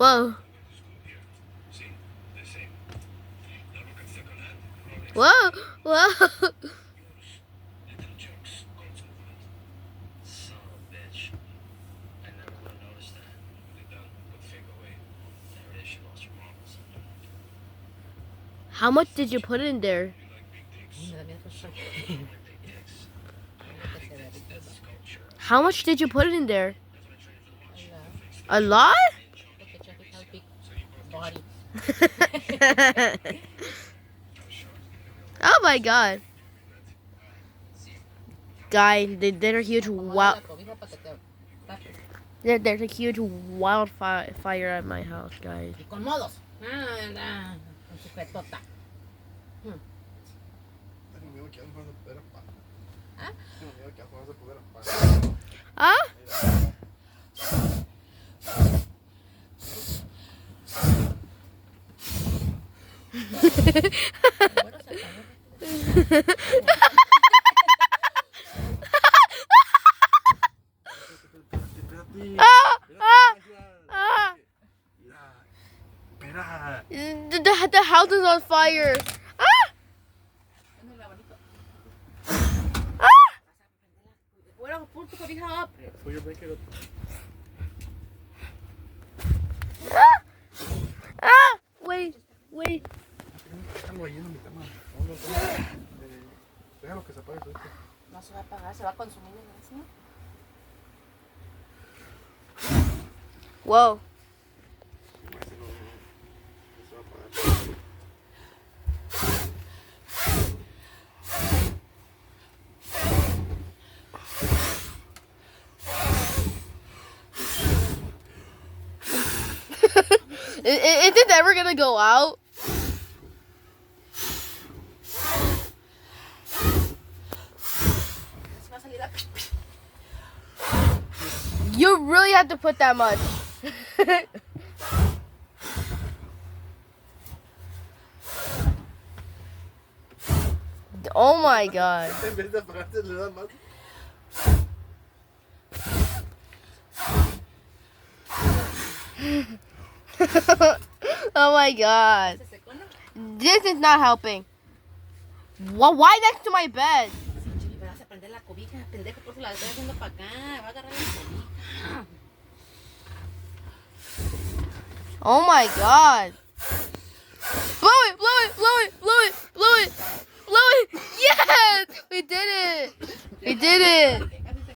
Whoa. Whoa. Whoa. How much did you put in there? How much did you put in there? A lot? Oh my god. Guy, they're a huge there's a huge wildfire at my house, guys. Ah? The house is on fire. Wait. No se va a apagar, se va a consumir el mismo. Whoa. Is it ever gonna go out? You really have to put that much. Oh my god. Oh my god. This is not helping. Why next to my bed? Oh my god. Blow it, blow